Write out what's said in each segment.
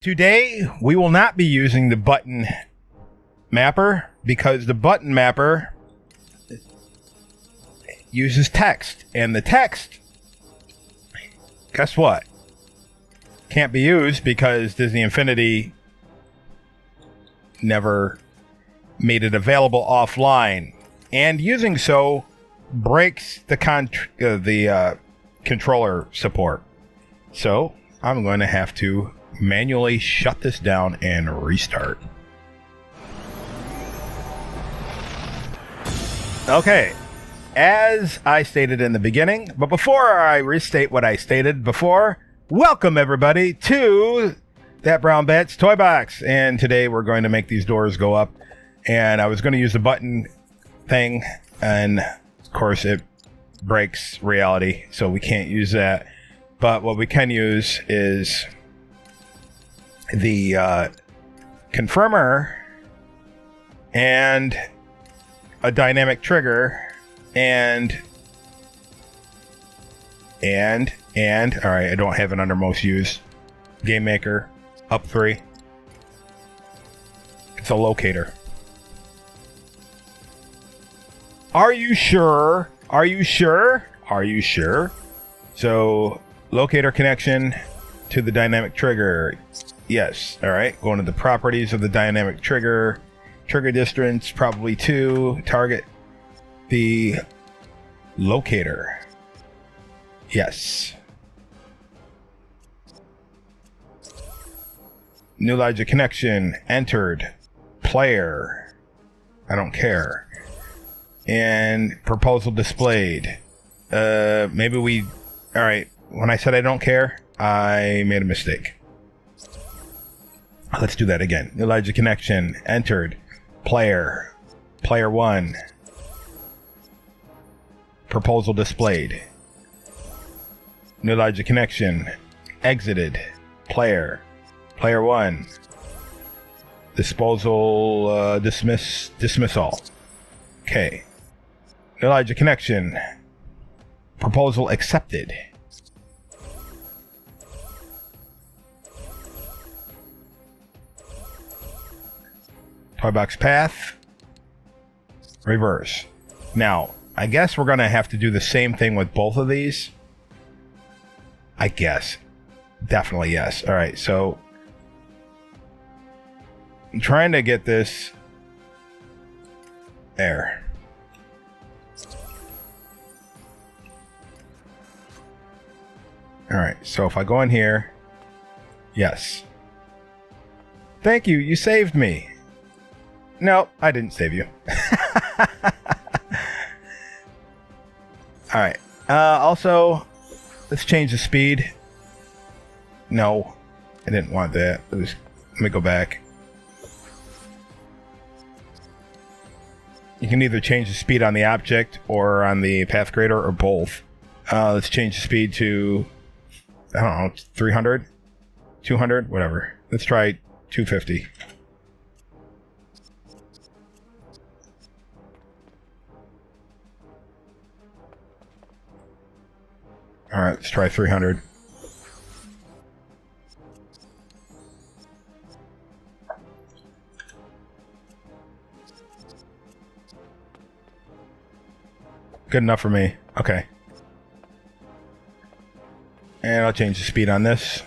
Today, we will not be using the button mapper because the button mapper uses text. And the text, guess what? Can't be used because Disney Infinity never made it available offline. And using so breaks the controller support. So, I'm going to have to manually shut this down and restart. Okay, as I stated in the beginning, but before I restate what I stated before, welcome everybody to That Brown Bet's Toybox, and today we're going to make these doors go up, and I was going to use the button thing, and of course it breaks reality, so we can't use that, but what we can use is the confirmer and a dynamic trigger and all right, I don't have it under most used. Game maker up 3. It's a locator. Are you sure? Are you sure? Are you sure? So locator connection to the dynamic trigger. Yes. All right. Going to the properties of the dynamic trigger. Trigger distance, probably 2. Target the locator. Yes. New logic connection. Entered. Player. I don't care. And proposal displayed. Maybe we... All right. When I said I don't care, I made a mistake. Let's do that again. New logic connection. Entered. Player. Player 1. Proposal displayed. New logic connection. Exited. Player. Player 1. Disposal. Dismissal. Okay. New logic connection. Proposal accepted. Toybox path. Reverse. Now, I guess we're going to have to do the same thing with both of these. I guess. Definitely yes. All right, so I'm trying to get this there. All right, so if I go in here, yes. Thank you, you saved me. No, I didn't save you. All right. Also, let's change the speed. No, I didn't want that. Let me go back. You can either change the speed on the object or on the path creator or both. Let's change the speed to, I don't know, 300, 200, whatever. Let's try 250. All right, let's try 300. Good enough for me. Okay. And I'll change the speed on this.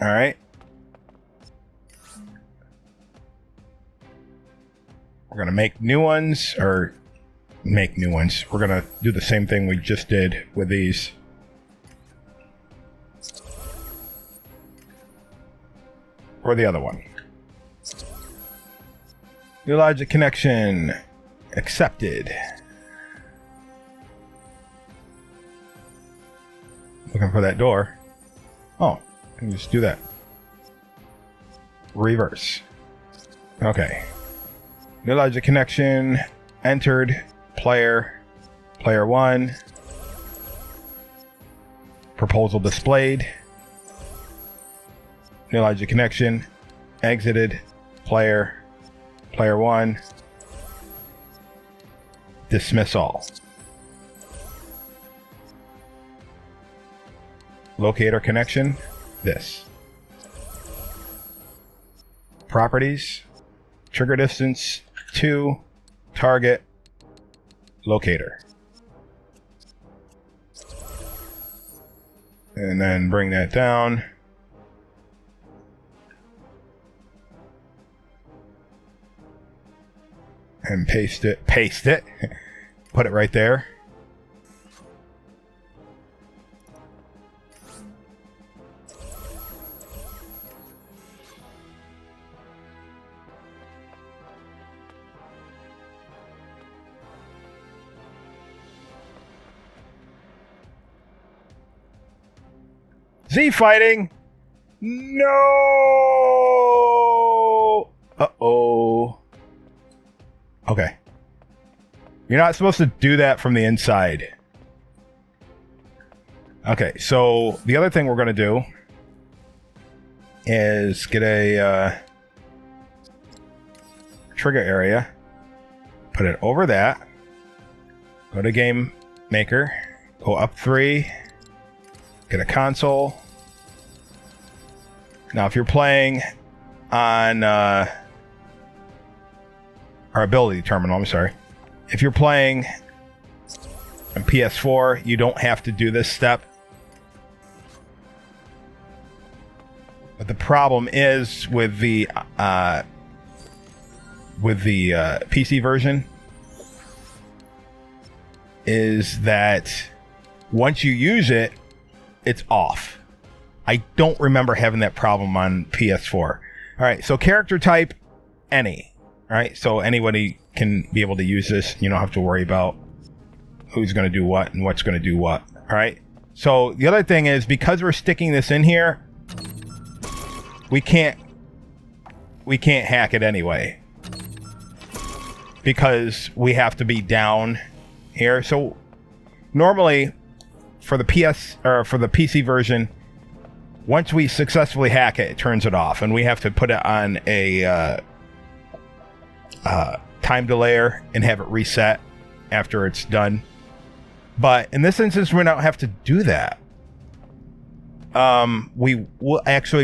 All right. We're going to make new ones, or make new ones. We're going to do the same thing we just did with these. Or the other one. New logic connection accepted. Looking for that door. Oh, I can just do that. Reverse. Okay. New logic connection entered. Player. Player 1. Proposal displayed. New logic connection exited. Player. Player 1. dismiss all. Locator connection, this. Properties, trigger distance 2, target, locator. And then bring that down. And paste it, put it right there. Z fighting. No. Uh-oh. Okay. You're not supposed to do that from the inside. Okay, so the other thing we're going to do is get a trigger area. Put it over that. Go to Game Maker. Go up 3. Get a console. Now, if you're playing on our ability terminal, I'm sorry. If you're playing on PS4, you don't have to do this step. But the problem is with the PC version is that once you use it, it's off. I don't remember having that problem on PS4. All right, so character type, any. All right, so anybody can be able to use this. You don't have to worry about who's going to do what and what's going to do what. All right, so the other thing is, because we're sticking this in here, we can't hack it anyway, because we have to be down here. So normally for the PC version, once we successfully hack it, it turns it off, and we have to put it on a time delayer and have it reset after it's done. But in this instance, we don't have to do that. We will, because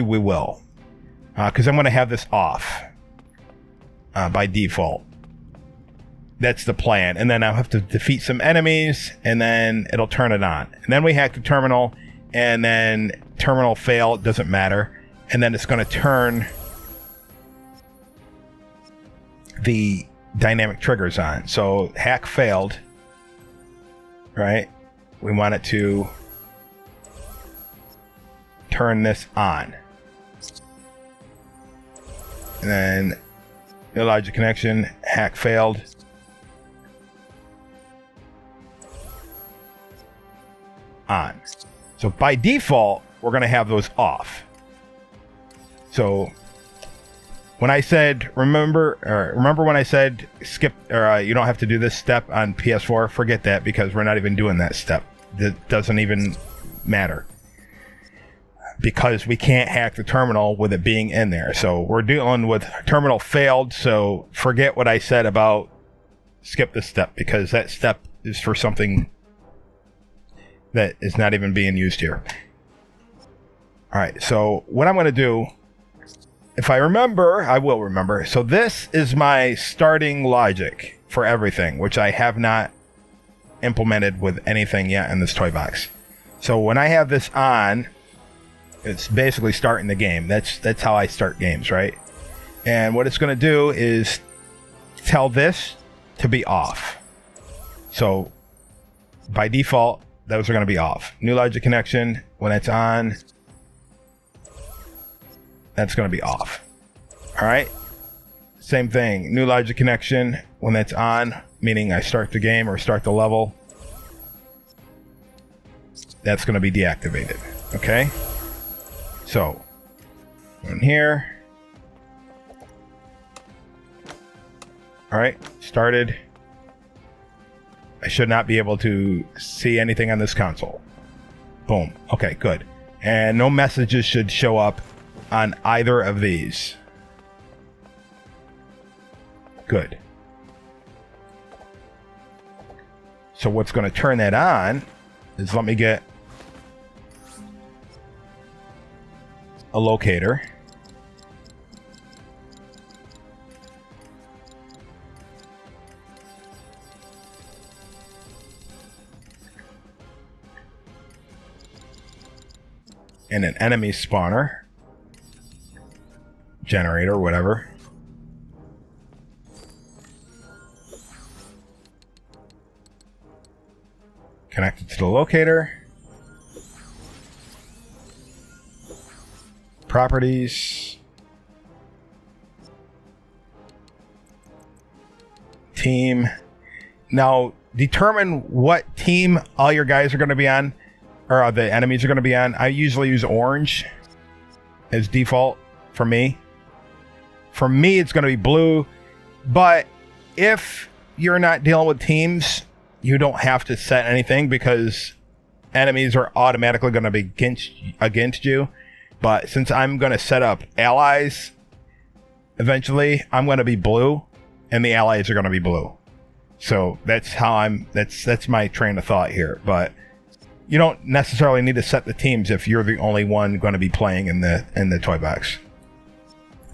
I'm going to have this off by default. That's the plan. And then I'll have to defeat some enemies, and then it'll turn it on. And then we hack the terminal, and then terminal fail, it doesn't matter. And then it's going to turn the dynamic triggers on. So hack failed, right? We want it to turn this on. And then illogic connection, hack failed. On. So by default, we're going to have those off. So when I said, remember when I said skip, or you don't have to do this step on PS4, forget that, because we're not even doing that step. That doesn't even matter, because we can't hack the terminal with it being in there. So we're dealing with terminal failed, so forget what I said about skip this step, because that step is for something that is not even being used here. All right, so what I'm going to do, if I remember, I will remember. So this is my starting logic for everything, which I have not implemented with anything yet in this toy box. So when I have this on, it's basically starting the game. That's how I start games, right? And what it's going to do is tell this to be off. So by default, those are going to be off. New logic connection, when it's on, that's going to be off. All right. Same thing. New logic connection, when that's on, meaning I start the game or start the level, that's going to be deactivated. Okay. So, in here. All right. Started. I should not be able to see anything on this console. Boom. Okay, good. And no messages should show up on either of these. Good. So what's going to turn that on is, let me get a locator. And an enemy spawner. Generator, whatever. Connected to the locator. Properties. Team. Now, determine what team all your guys are going to be on, or the enemies are going to be on. I usually use orange as default for me. For me, it's going to be blue. But if you're not dealing with teams, you don't have to set anything, because enemies are automatically going to be against you. But since I'm going to set up allies, eventually I'm going to be blue, and the allies are going to be blue. So that's how that's my train of thought here. But you don't necessarily need to set the teams if you're the only one going to be playing in the toy box.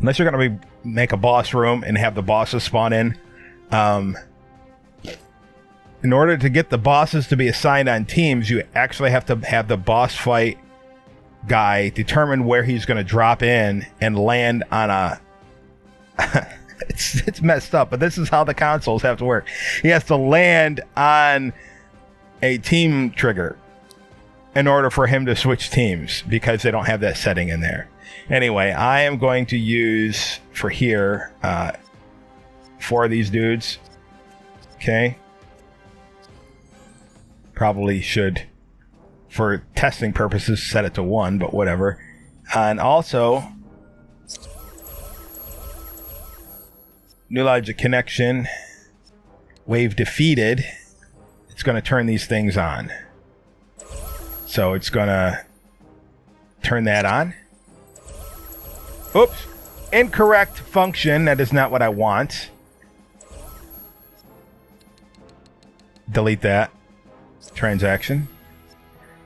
Unless you're going to make a boss room and have the bosses spawn in. In order to get the bosses to be assigned on teams, you actually have to have the boss fight guy determine where he's going to drop in and land on a... it's messed up, but this is how the consoles have to work. He has to land on a team trigger in order for him to switch teams, because they don't have that setting in there. Anyway, I am going to use for here 4 of these dudes. Okay. Probably should, for testing purposes, set it to 1, but whatever. And also, new logic connection, wave defeated. It's going to turn these things on. So it's going to turn that on. Oops. Incorrect function. That is not what I want. Delete that. Transaction.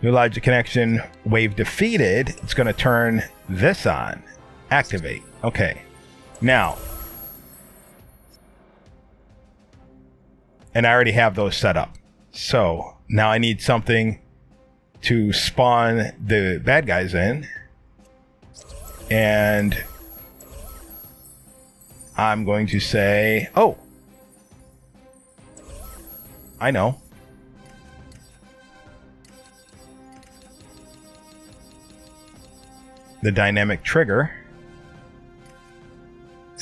New logic connection, wave defeated. It's going to turn this on. Activate. Okay. Now. And I already have those set up. So now I need something to spawn the bad guys in. And I'm going to say, oh, I know. The dynamic trigger.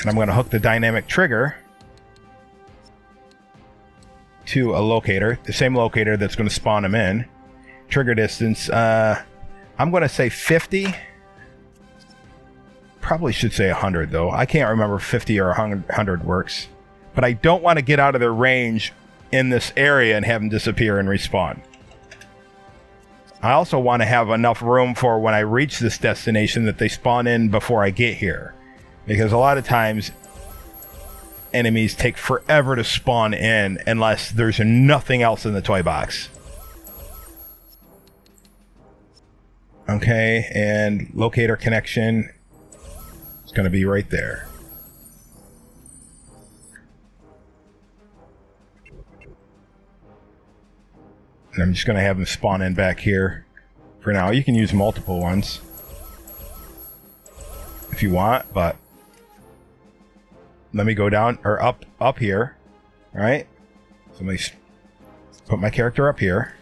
And I'm going to hook the dynamic trigger to a locator, the same locator that's going to spawn them in. Trigger distance, I'm going to say 50. Probably should say 100 though. I can't remember if 50 or 100 works. But I don't want to get out of their range in this area and have them disappear and respawn. I also want to have enough room for when I reach this destination that they spawn in before I get here. Because a lot of times enemies take forever to spawn in unless there's nothing else in the toy box. Okay, and locator connection is going to be right there. And I'm just going to have them spawn in back here for now. You can use multiple ones if you want, but let me go down or up here. All right. So let me put my character up here.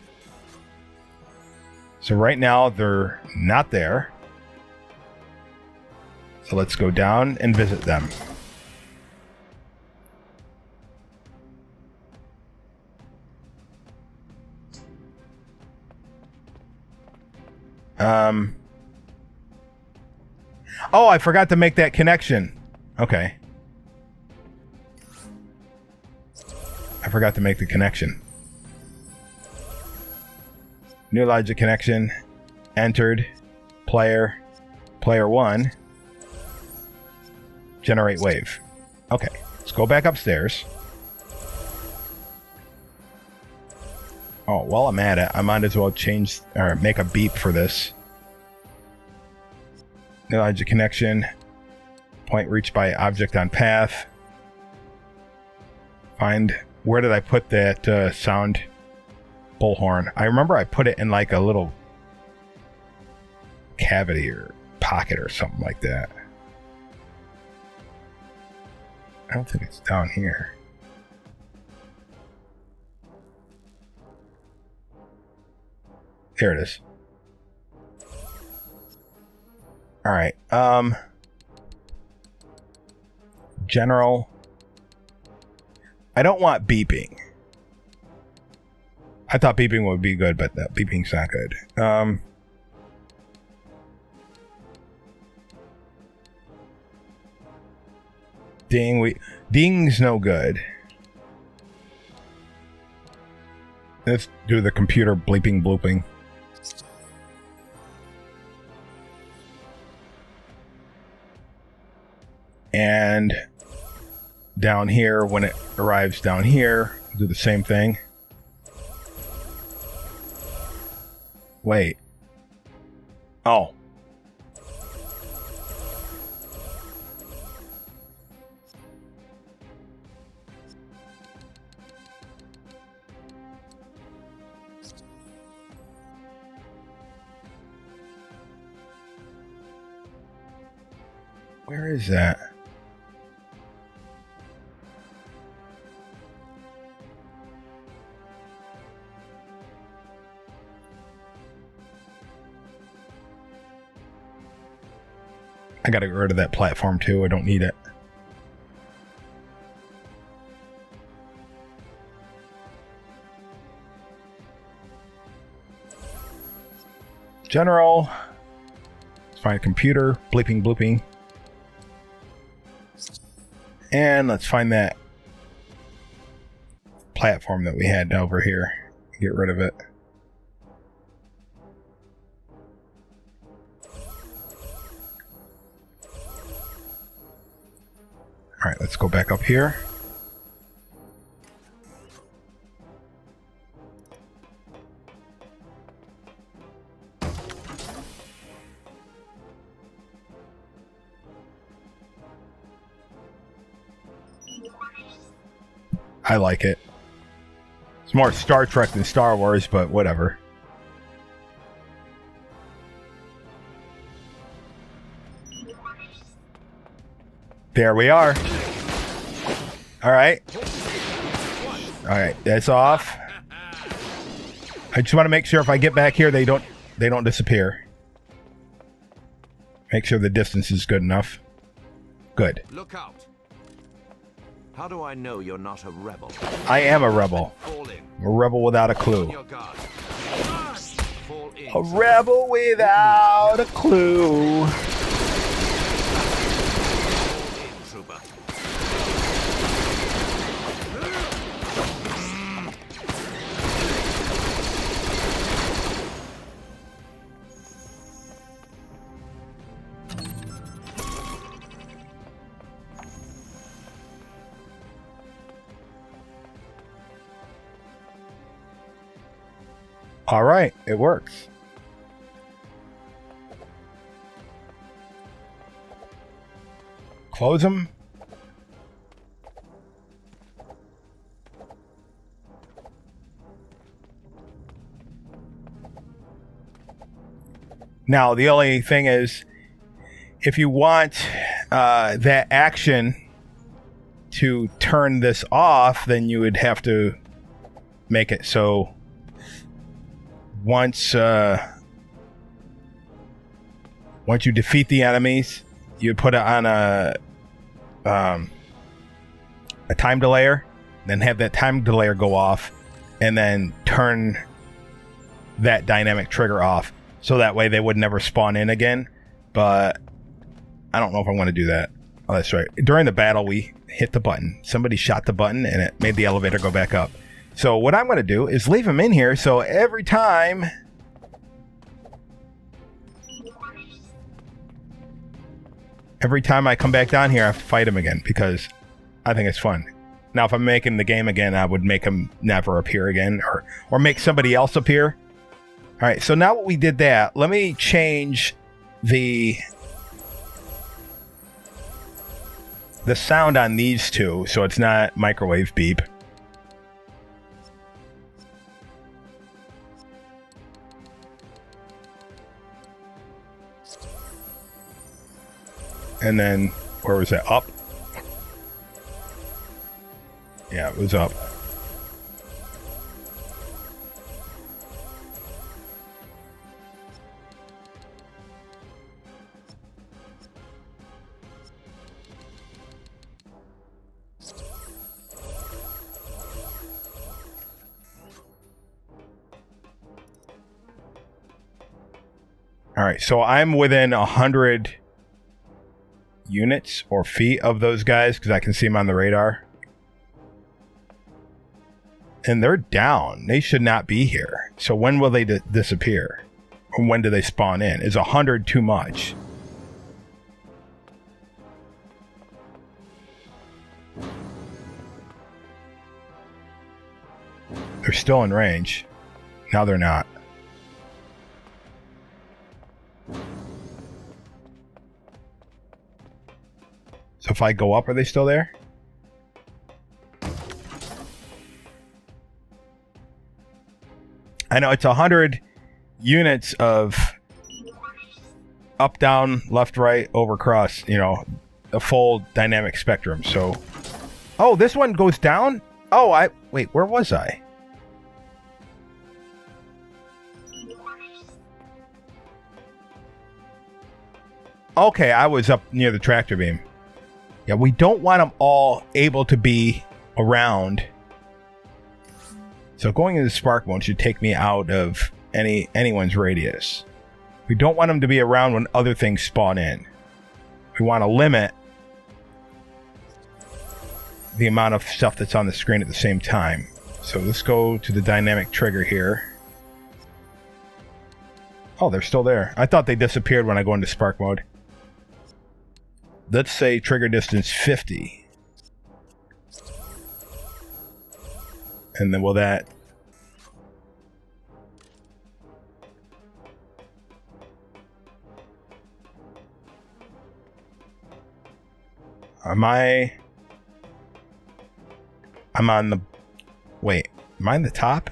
So right now they're not there. So let's go down and visit them. Oh, I forgot to make that connection. Okay. I forgot to make the connection. New logic connection. Entered. Player 1. Generate wave. Okay. Let's go back upstairs. Oh, while I'm at it, I might as well change or make a beep for this. Acknowledge a connection. Point reached by object on path. Find, where did I put that sound bullhorn? I remember I put it in like a little cavity or pocket or something like that. I don't think it's down here. Here it is. All right. General. I don't want beeping. I thought beeping would be good, but that beeping's not good. Ding's no good. Let's do the computer bleeping blooping. And down here, when it arrives down here, do the same thing. Wait. Oh. Where is that? I gotta get rid of that platform too. I don't need it. General. Let's find a computer. Bleeping blooping. And let's find that platform that we had over here. Get rid of it. All right, let's go back up here. I like it. It's more Star Trek than Star Wars, but whatever. There we are. All right. All right, that's off. I just want to make sure if I get back here, they don't disappear. Make sure the distance is good enough. Good. Look out. How do I know you're not a rebel? I am a rebel. A rebel without a clue. A rebel without a clue. All right, it works. Close them. Now, the only thing is, if you want that action to turn this off, then you would have to make it so once you defeat the enemies, you put it on a time delayer, then have that time delayer go off, and then turn that dynamic trigger off, so that way they would never spawn in again. But I don't know if I want to do that. Oh, that's right. During the battle, we hit the button. Somebody shot the button, and it made the elevator go back up. So what I'm going to do is leave him in here, so every time I come back down here, I have to fight him again, because I think it's fun. Now, if I'm making the game again, I would make them never appear again, or make somebody else appear. All right, so now that we did that, let me change the sound on these two so it's not microwave beep. And then, where was it? Up? Yeah, it was up. All right, so I'm within 100 units or feet of those guys because I can see them on the radar. And they're down. They should not be here. So when will they disappear? Or when do they spawn in? Is 100 too much? They're still in range. Now they're not. So if I go up, are they still there? I know it's 100 units of up, down, left, right, over, cross, you know, a full dynamic spectrum. So, oh, this one goes down? Oh, wait, where was I? Okay, I was up near the tractor beam. Yeah, we don't want them all able to be around. So going into spark mode should take me out of anyone's radius. We don't want them to be around when other things spawn in. We want to limit the amount of stuff that's on the screen at the same time. So let's go to the dynamic trigger here. Oh, they're still there. I thought they disappeared when I go into spark mode. Let's say trigger distance 50. And then will that... I'm on the... Wait, am I on the top?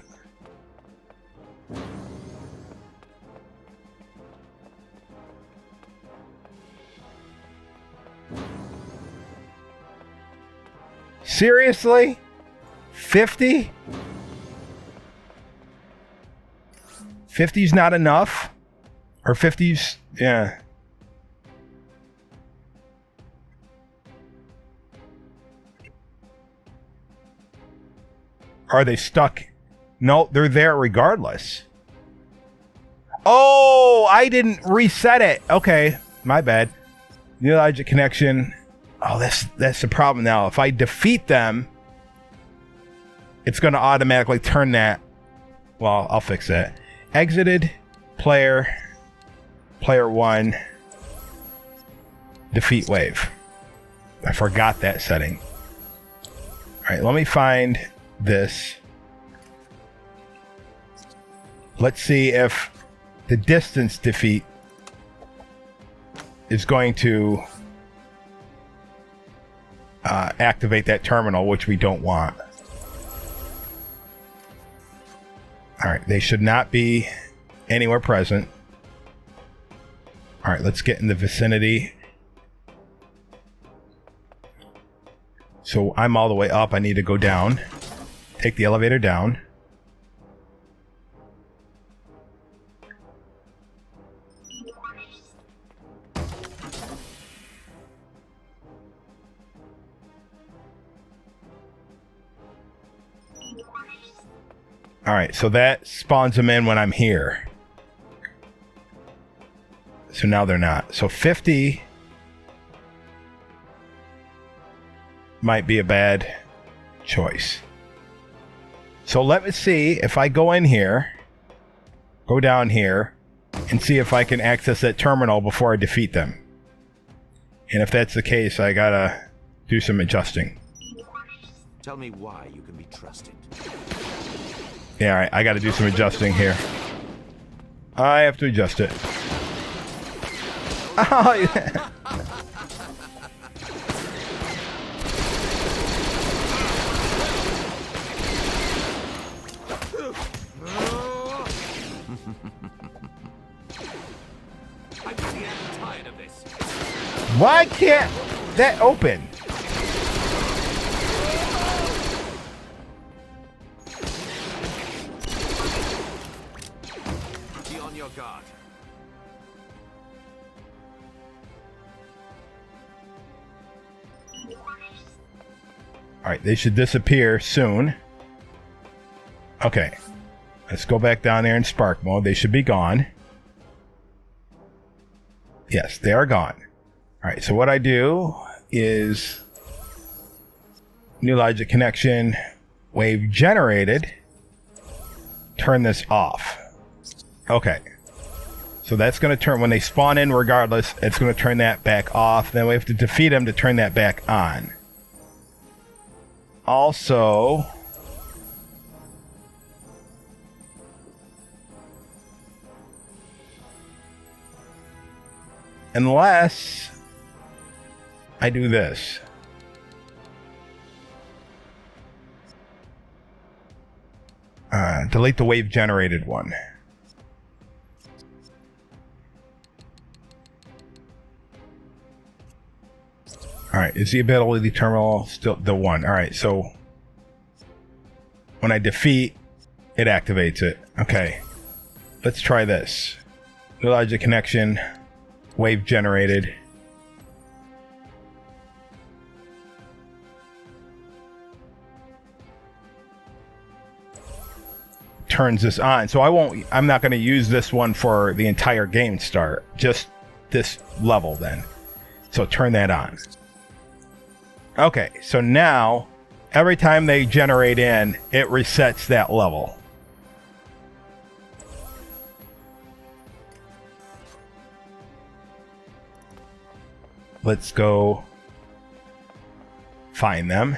Seriously? 50? 50's not enough? Or 50's... Yeah. Are they stuck? No, they're there regardless. Oh, I didn't reset it. Okay, my bad. Neologic connection. Oh, that's the problem now. If I defeat them, it's going to automatically turn that. Well, I'll fix that. Exited, player 1, defeat wave. I forgot that setting. All right, let me find this. Let's see if the distance defeat is going to activate that terminal, which we don't want. All right, they should not be anywhere present. All right, let's get in the vicinity. So I'm all the way up. I need to go down. Take the elevator down. All right, so that spawns them in when I'm here. So now they're not. So 50 might be a bad choice. So let me see if I go in here, go down here, and see if I can access that terminal before I defeat them. And if that's the case, I gotta do some adjusting. Tell me why you can be trusted. Yeah, all right. I got to do some adjusting here. I have to adjust it. Oh, yeah. I'm getting tired of this. Why can't that open? Be on your guard. All right, they should disappear soon. Okay, let's go back down there in spark mode. They should be gone. Yes, they are gone. All right, so what I do is new logic connection, wave generated, turn this off. Okay, so that's going to turn, when they spawn in regardless, it's going to turn that back off. Then we have to defeat them to turn that back on. Also, unless I do this. Delete the wave generated one. All right, is the ability terminal still the one? All right, so when I defeat, it activates it. Okay, let's try this. New logic connection, wave generated. Turns this on. So I'm not going to use this one for the entire game start, just this level then. So turn that on. Okay, so now every time they generate in, it resets that level. Let's go find them.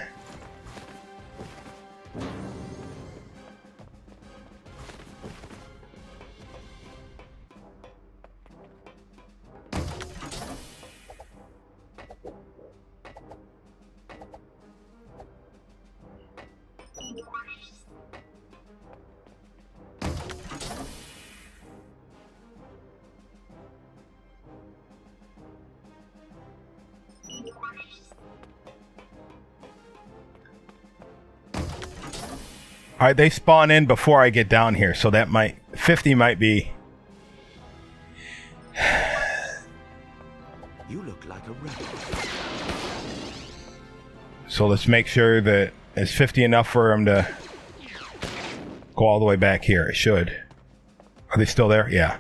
All right, they spawn in before I get down here, so that 50 might be. You look like a rebel. So let's make sure that is 50 enough for them to go all the way back here. It should. Are they still there? Yeah.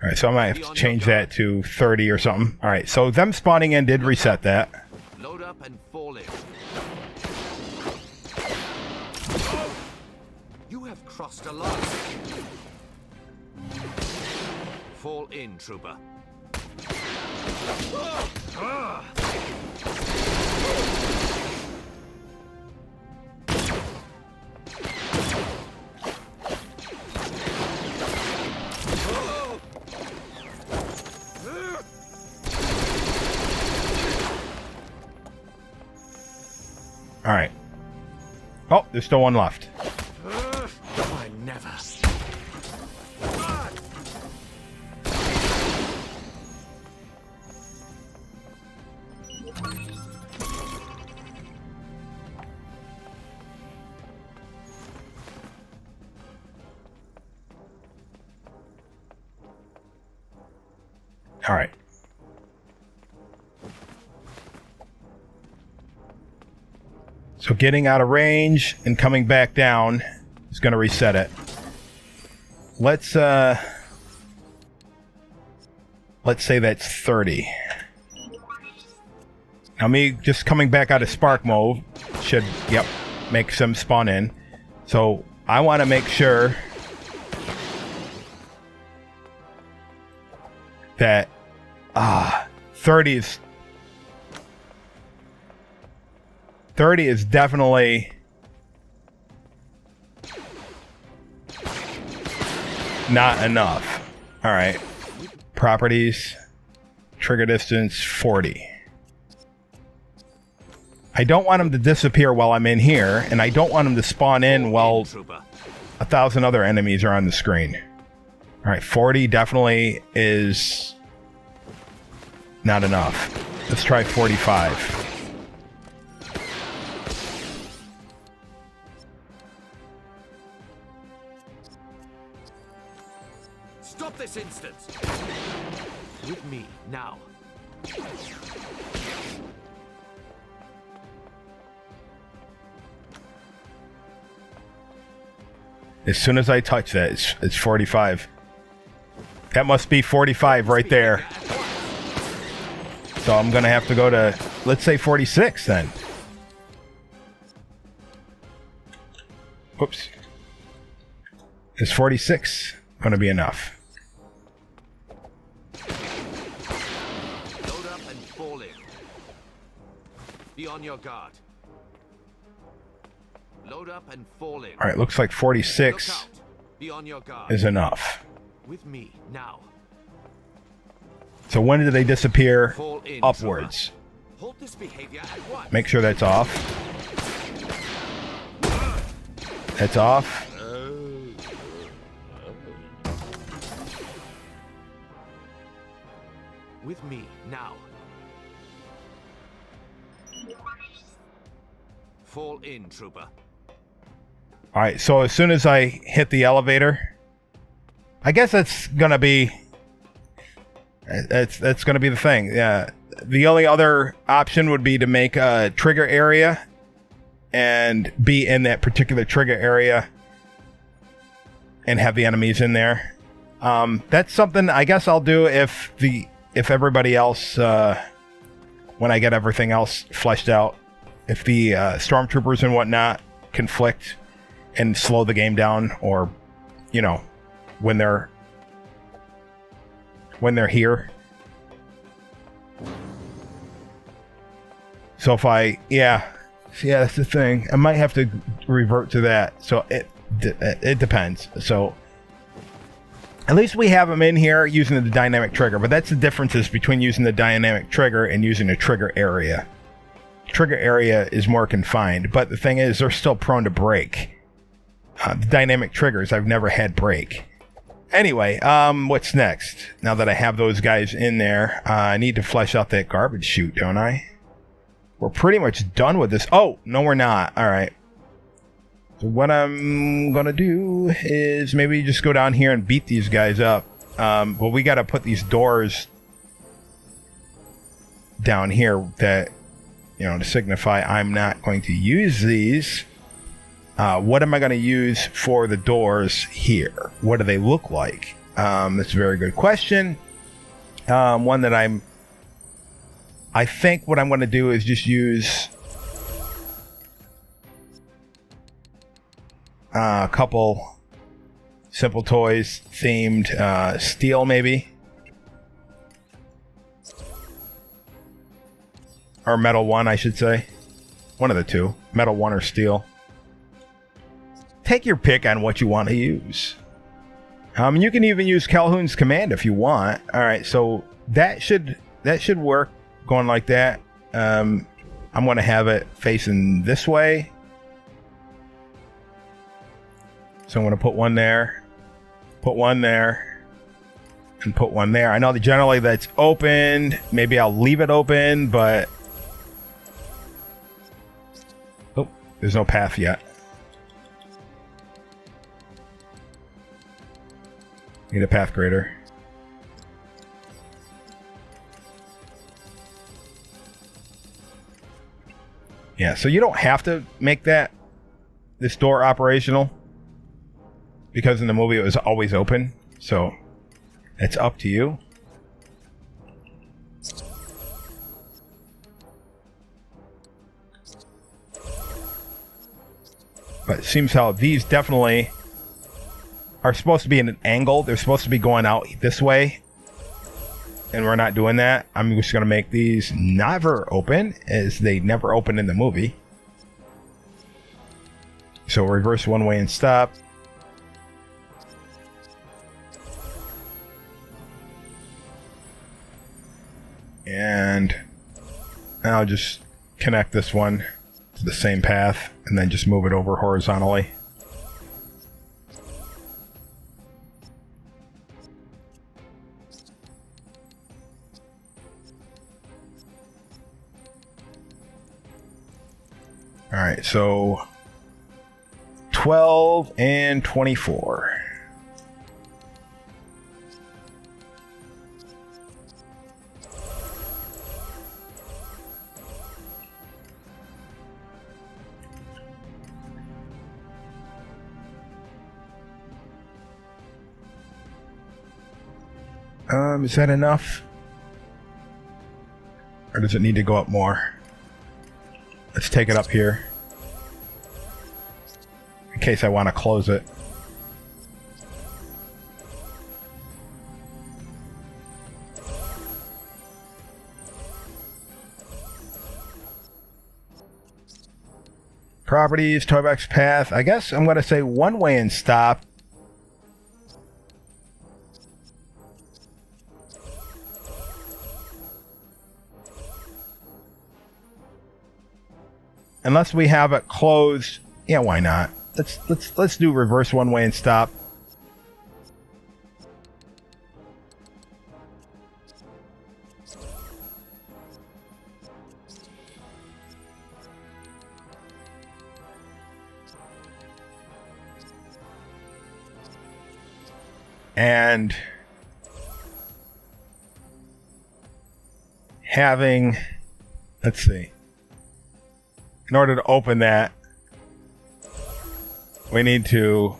All right, so I might have to change that to 30 or something. All right, so them spawning in did reset that. Load up and fall in. You have crossed a line. Fall in, trooper. All right. Oh, there's still one left. I never. All right. So getting out of range and coming back down is going to reset it. Let's say that's 30. Now me just coming back out of spark mode should, yep, make some spawn in. So I want to make sure that 30 is definitely not enough. All right. Properties. Trigger distance 40. I don't want them to disappear while I'm in here, and I don't want them to spawn in while 1,000 other enemies are on the screen. All right, 40 definitely is not enough. Let's try 45. Stop this instant! With me, now. As soon as I touch that, it's 45. That must be 45 right there. So I'm going to have to go to, let's say 46 then. Whoops. Is 46 going to be enough? Load up and fall in. Be on your guard. Load up and fall in. All right, looks like 46 Be on your guard. is enough. With me now. So when do they disappear? Fall in, Upwards. Hold this behavior at once. Make sure that's off. That's off. With me now. Fall in, trooper. All right, so as soon as I hit the elevator, I guess that's gonna be that's gonna be the thing. Yeah, the only other option would be to make a trigger area and be in that particular trigger area and have the enemies in there. That's something I guess I'll do if everybody else when I get everything else fleshed out, if the stormtroopers and whatnot conflict and slow the game down, or you know, when they're here. So if yeah, that's the thing. I might have to revert to that. So it depends. So at least we have them in here using the dynamic trigger, but that's the differences between using the dynamic trigger and using a trigger area. Trigger area is more confined, but the thing is, they're still prone to break. The dynamic triggers, I've never had break. Anyway, what's next? Now that I have those guys in there, I need to flesh out that garbage chute, don't I? We're pretty much done with this. Oh, no, we're not. All right. So what I'm going to do is maybe just go down here and beat these guys up. But we got to put these doors down here that, you know, to signify I'm not going to use these. What am I going to use for the doors here? What do they look like? That's a very good question. One that I think what I'm going to do is just use a couple Simple Toys themed steel, maybe. Or Metal 1, I should say. One of the two. Metal 1 or steel. Take your pick on what you want to use. You can even use Calhoun's command if you want. All right, so that should work. Going like that. I'm going to have it facing this way. So I'm going to put one there, put one there, and put one there. I know that generally that's open. Maybe I'll leave it open, but oh, there's no path yet. Need a path grader. Yeah, so you don't have to make this door operational, because in the movie it was always open. So it's up to you. But it seems how these definitely are supposed to be in an angle. They're supposed to be going out this way. And we're not doing that. I'm just going to make these never open, as they never open in the movie. So reverse one way and stop. And I'll just connect this one to the same path and then just move it over horizontally. All right, so 12 and 24. Is that enough? Or does it need to go up more? Let's take it up here. In case I want to close it. Properties, Toybox path. I guess I'm going to say one way and stop. Unless we have it closed. Yeah, why not? Let's do reverse one way and stop. And having, let's see. In order to open that, we need to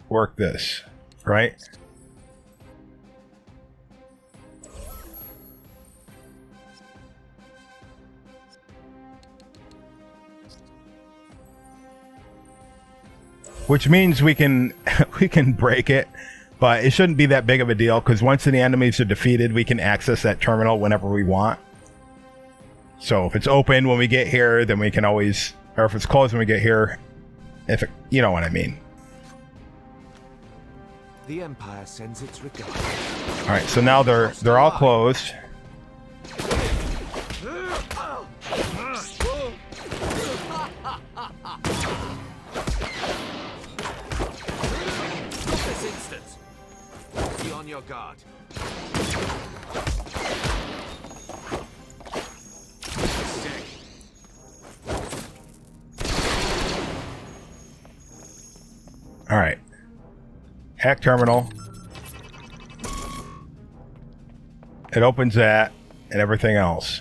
work this, right? Which means we can we can break it, but it shouldn't be that big of a deal because once the enemies are defeated, we can access that terminal whenever we want. So if it's open when we get here, then we can always, or if it's closed when we get here, if it, you know what I mean. The Empire sends its regards. All right, so now they're all closed. This instant. Be on your guard. All right. Hack terminal. It opens that and everything else.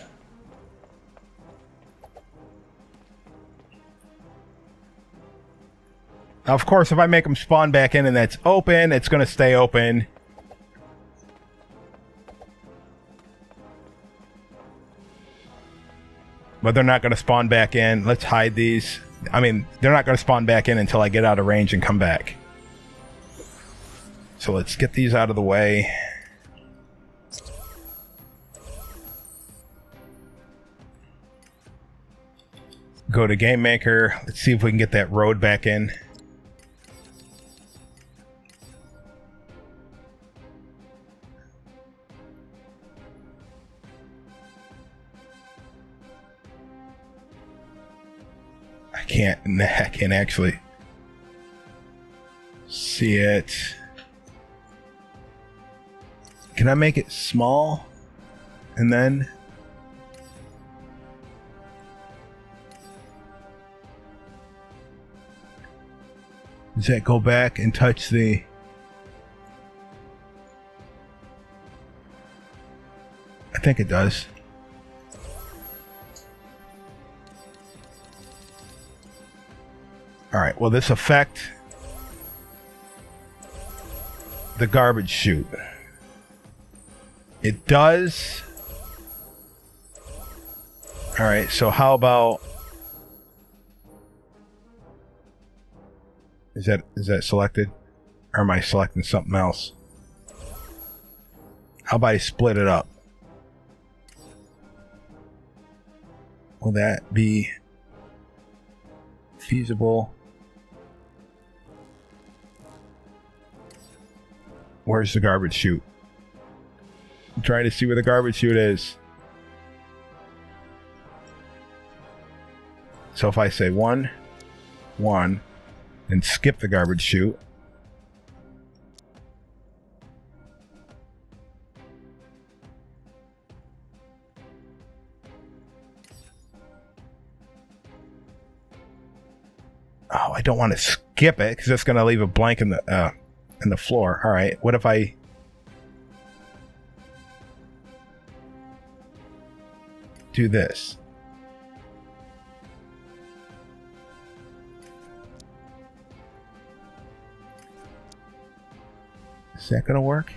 Now, of course, if I make them spawn back in and that's open, it's going to stay open. But they're not going to spawn back in. Let's hide these. I mean, they're not going to spawn back in until I get out of range and come back. So let's get these out of the way. Go to Game Maker. Let's see if we can get that road back in. I can't actually see it. Can I make it small? And then does that go back and touch the... I think it does. All right, will this affect the garbage chute? It does. All right, so how about... Is that selected? Or am I selecting something else? How about I split it up? Will that be feasible? Where's the garbage chute? trying to see where the garbage chute is. So if I say 1, 1, and skip the garbage chute. Oh, I don't want to skip it because that's going to leave a blank in the floor. All right, what if I do this? Is that going to work?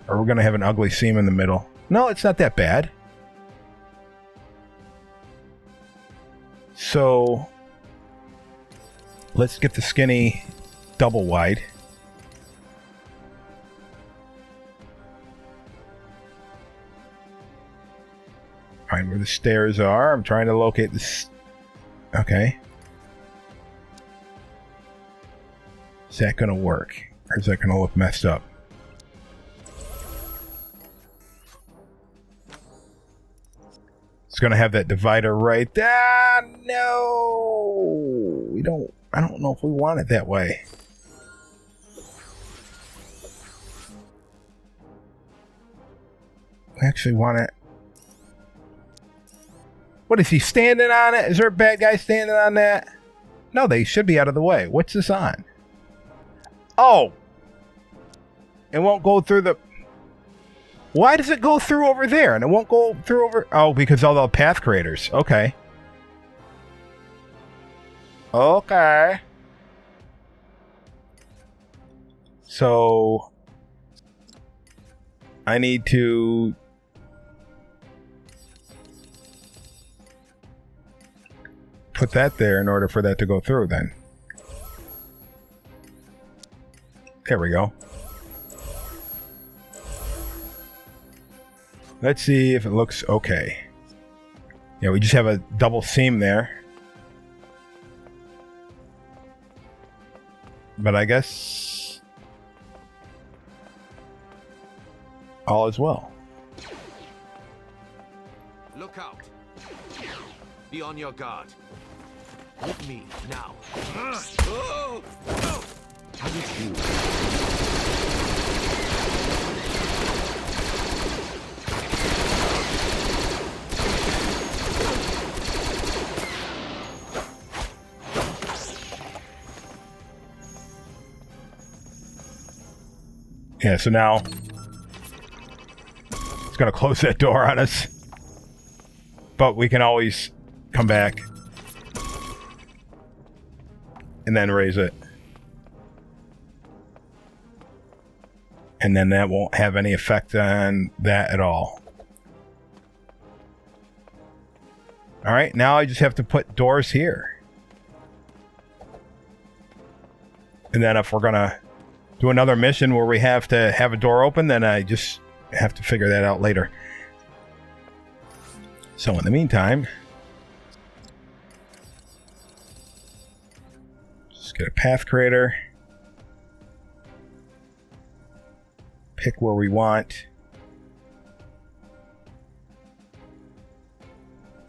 Or we're going to have an ugly seam in the middle? No, it's not that bad. So let's get the skinny double wide. Find where the stairs are. I'm trying to locate this. Okay. Is that going to work? Or is that going to look messed up? It's going to have that divider right there. No! I don't know if we want it that way. We actually want it. What is he standing on it? Is there a bad guy standing on that? No, they should be out of the way. What's this on? Oh! It won't go through the... Why does it go through over there and it won't go through over... Oh, because all the path creators. Okay. Okay. So... I need to... put that there in order for that to go through then. There we go. Let's see if it looks okay. Yeah, we just have a double seam there. But I guess all is well. Look out. Be on your guard. With me now. How did you? Yeah, so now it's going to close that door on us. But we can always come back and then raise it. And then that won't have any effect on that at all. Alright, now I just have to put doors here. And then if we're going to do another mission where we have to have a door open, then I just have to figure that out later. So in the meantime, just get a path creator. Pick where we want.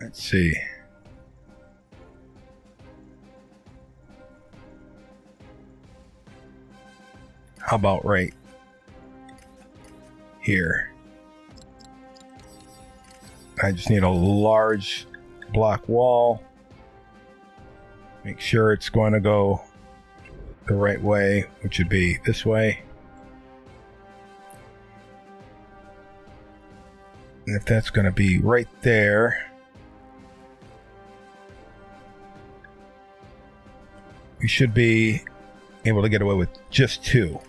Let's see. How about right here? I just need a large block wall. Make sure it's going to go the right way, which would be this way. And if that's going to be right there, we should be able to get away with just 2.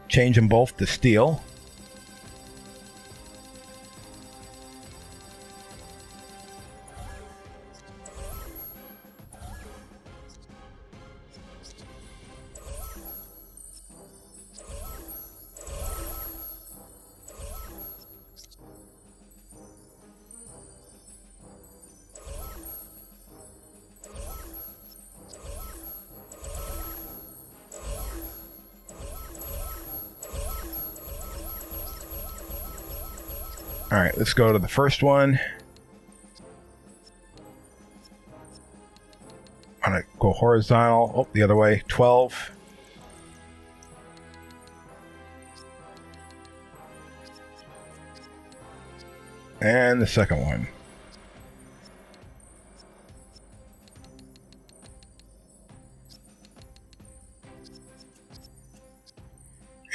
Change them both to steel. All right, let's go to the first one. I'm gonna go horizontal. Oh, the other way. 12. And the second one.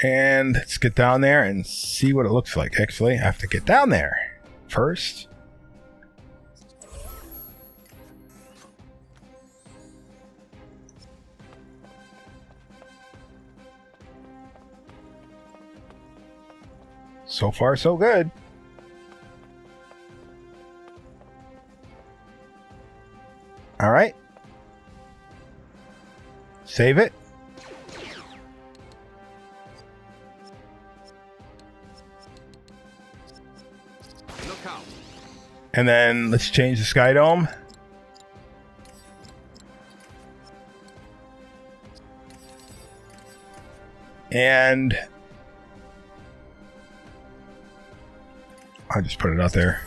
And let's get down there and see what it looks like. Actually, I have to get down there first. So far, so good. All right. Save it. Look out. And then let's change the sky dome. And I'll just put it out there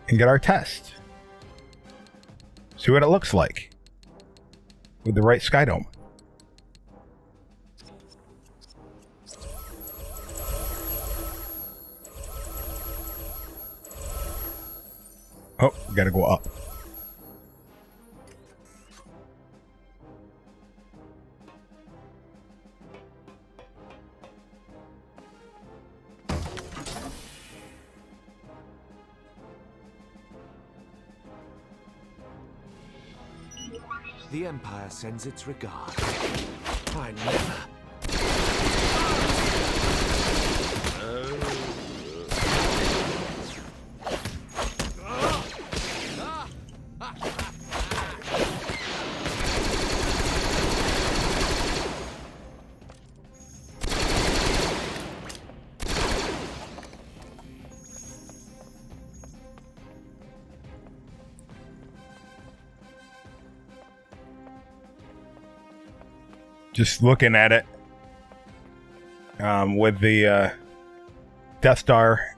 and get our test. See what it looks like with the right sky dome. Oh, we gotta go up. The Empire sends its regard. I never. Just looking at it with the Death Star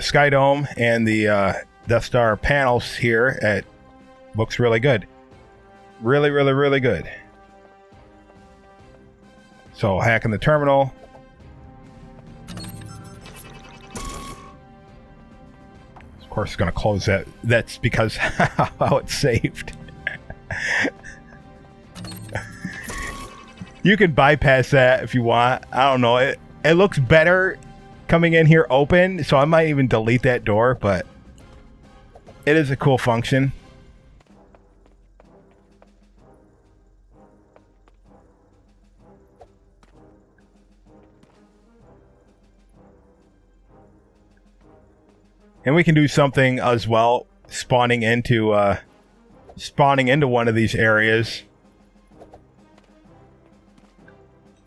Sky Dome and the Death Star panels here, it looks really good. Really, really, really good. So hacking the terminal. Of course, it's going to close that. That's because how it's saved. You can bypass that if you want. I don't know. It looks better coming in here open, so I might even delete that door, but it is a cool function. And we can do something as well, spawning into one of these areas.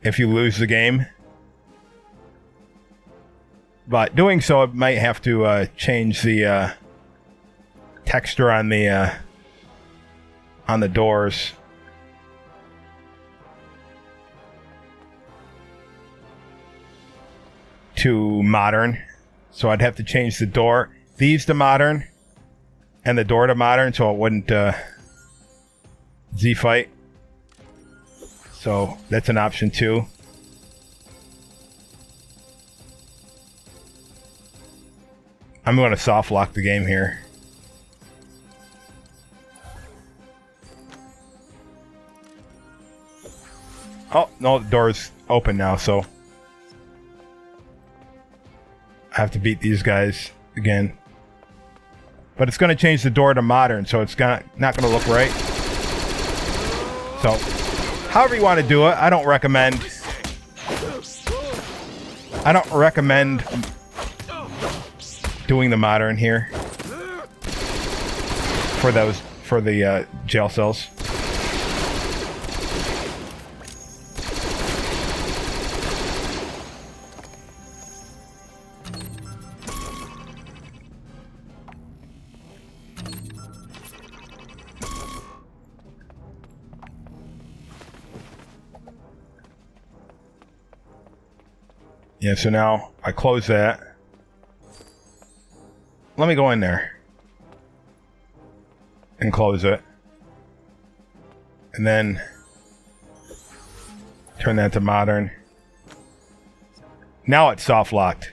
If you lose the game. But doing so, it might have to change the texture on the doors. To modern. So I'd have to change the door, these to modern, and the door to modern, so it wouldn't Z-fight. So that's an option too. I'm going to soft lock the game here. Oh, no, the door's open now, so I have to beat these guys again. But it's going to change the door to modern, so it's not going to look right. So however you want to do it, I don't recommend doing the modern here for the jail cells. Yeah, so now I close that. Let me go in there and close it. And then turn that to modern. Now it's soft locked.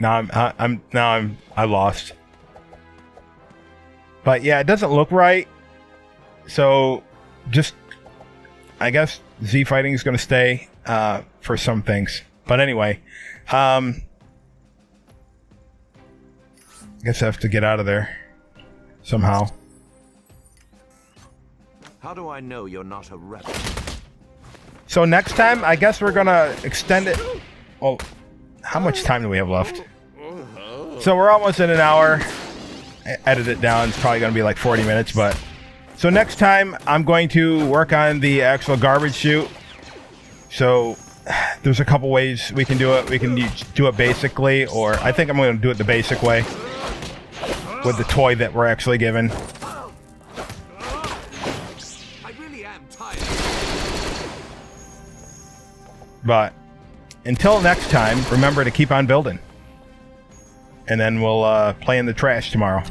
Now I lost. But yeah, it doesn't look right. So just, I guess Z fighting is going to stay for some things. But anyway, I guess I have to get out of there somehow. How do I know you're not a rebel? So next time, I guess we're going to extend it. Well, how much time do we have left? So we're almost in an hour. Edit it down. It's probably going to be like 40 minutes, but so next time I'm going to work on the actual garbage chute. So there's a couple ways we can do it. We can do it basically, or I think I'm going to do it the basic way with the toy that we're actually given. I really am tired. But until next time, remember to keep on building. And then we'll play in the trash tomorrow.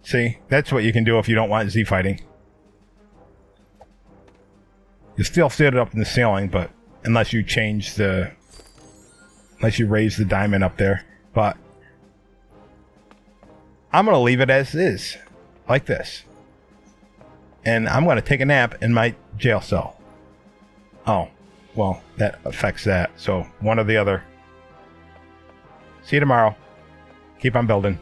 See, that's what you can do if you don't want Z fighting. You still sit it up in the ceiling, but unless you raise the diamond up there. But I'm going to leave it as is, like this. And I'm going to take a nap in my jail cell. Oh, well, that affects that. So one or the other. See you tomorrow. Keep on building.